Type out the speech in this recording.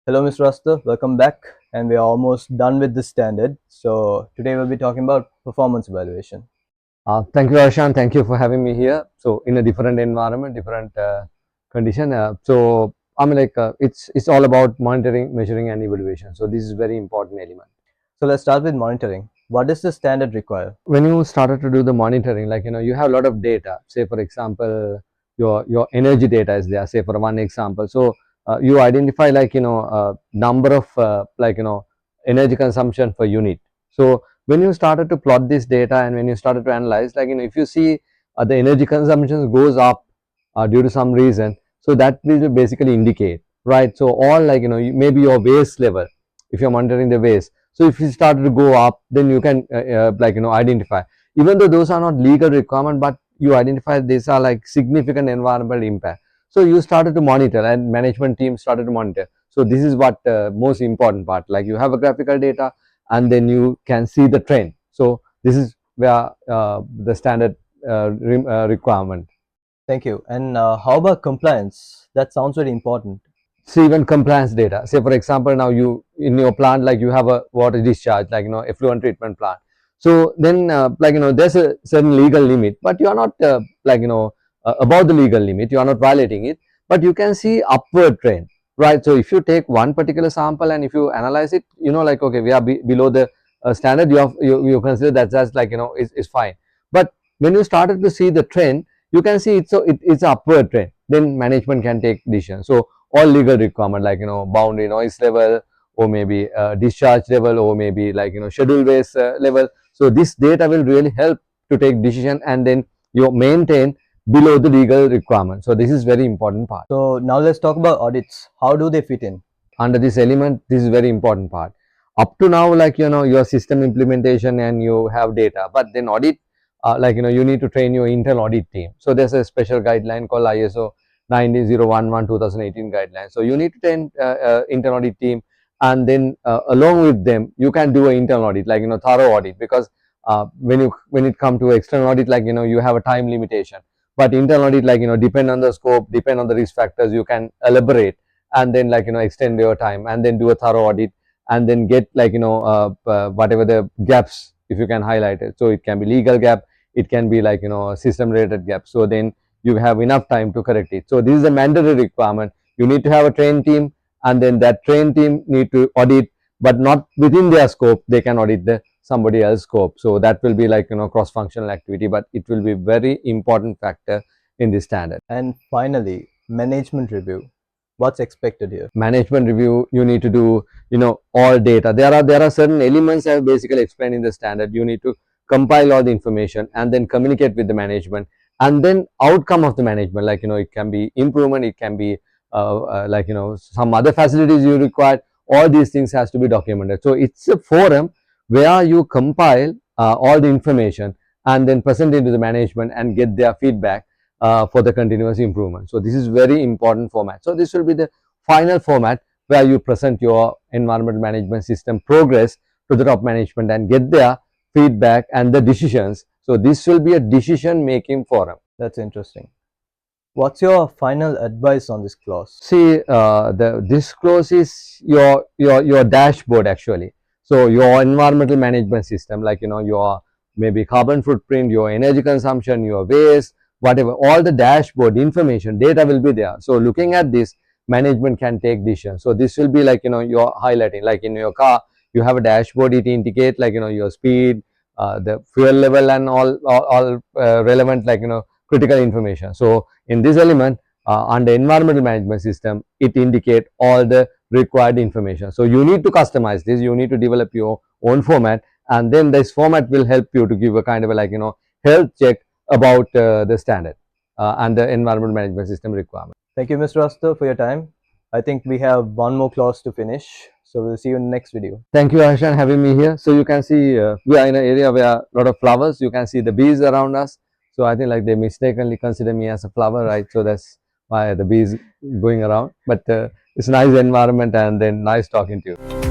Hello, Mr. Rasta. Welcome back. And we are almost done with this standard. So today we'll be talking about performance evaluation. Thank you, Arshan. Thank you for having me here. So, in a different environment, different condition. It's all about monitoring, measuring, and evaluation. So, this is very important element. So let's start with monitoring. What does the standard require? When you started to do the monitoring, you have a lot of data. Say, for example, your energy data is there. Say, for one example, so you identify number of energy consumption per unit. So when you started to plot this data and when you started to analyze, if you see the energy consumption goes up due to some reason, so that will basically indicate, right? So all maybe your waste level, if you're monitoring the waste, so if you started to go up, then you can identify, even though those are not legal requirement, but you identify these are like significant environmental impact. So you started to monitor and management team started to monitor. So this is what most important part, like you have a graphical data and then you can see the trend. So this is where the standard requirement. Thank you. And how about compliance? That sounds very important. So even compliance data, say for example, now you in your plant, like you have a water discharge, effluent treatment plant. So then there's a certain legal limit, but you are not above the legal limit, you are not violating it, but you can see upward trend, right? So if you take one particular sample and if you analyze it, okay, we are below the standard, you consider that as is fine. But when you started to see the trend, you can see it's upward trend, then management can take decision. So all legal requirement, boundary noise level, or maybe discharge level, or maybe schedule waste level. So this data will really help to take decision, and then you maintain below the legal requirement. So this is very important part. So now let's talk about audits. How do they fit in? Under this element, this is very important part. Up to now, your system implementation and you have data, but then audit, you need to train your internal audit team. So there's a special guideline called ISO 19011 2018 guideline. So you need to train internal audit team, and then along with them you can do an internal audit, thorough audit, because when it come to external audit, you have a time limitation, but internal audit, depend on the scope, depend on the risk factors, you can elaborate and then extend your time and then do a thorough audit and then get whatever the gaps, if you can highlight it. So it can be legal gap, it can be system related gap, so then you have enough time to correct it. So this is a mandatory requirement. You need to have a trained team, and then that trained team need to audit, but not within their scope, they can audit the somebody else scope. So that will be cross functional activity, but it will be very important factor in this standard. And finally, management review. What's expected here? Management review, you need to do all data. There are certain elements I have basically explained in the standard. You need to compile all the information and then communicate with the management, and then outcome of the management, it can be improvement, it can be some other facilities you require. All these things has to be documented. So it's a forum where you compile all the information and then present it to the management and get their feedback for the continuous improvement. So this is very important format. So this will be the final format where you present your environmental management system progress to the top management and get their feedback and the decisions. So this will be a decision making forum. That's interesting. What's your final advice on this clause? See, this clause is your dashboard actually. So your environmental management system, your maybe carbon footprint, your energy consumption, your waste, whatever, all the dashboard information data will be there. So looking at this, management can take decisions. So this will be you're highlighting, like in your car you have a dashboard, it indicate your speed, the fuel level, and all relevant critical information. So in this element, under environmental management system, it indicate all the required information. So you need to customize this, you need to develop your own format, and then this format will help you to give a kind of a health check about the standard and the environmental management system requirement. Thank you, Mr. Rasta, for your time. I think we have one more clause to finish. So we'll see you in the next video. Thank you, Harshan, having me here. So you can see we are in an area where a lot of flowers. You can see the bees around us. So I think they mistakenly consider me as a flower, right? So that's why the bees going around. But it's a nice environment, and then nice talking to you.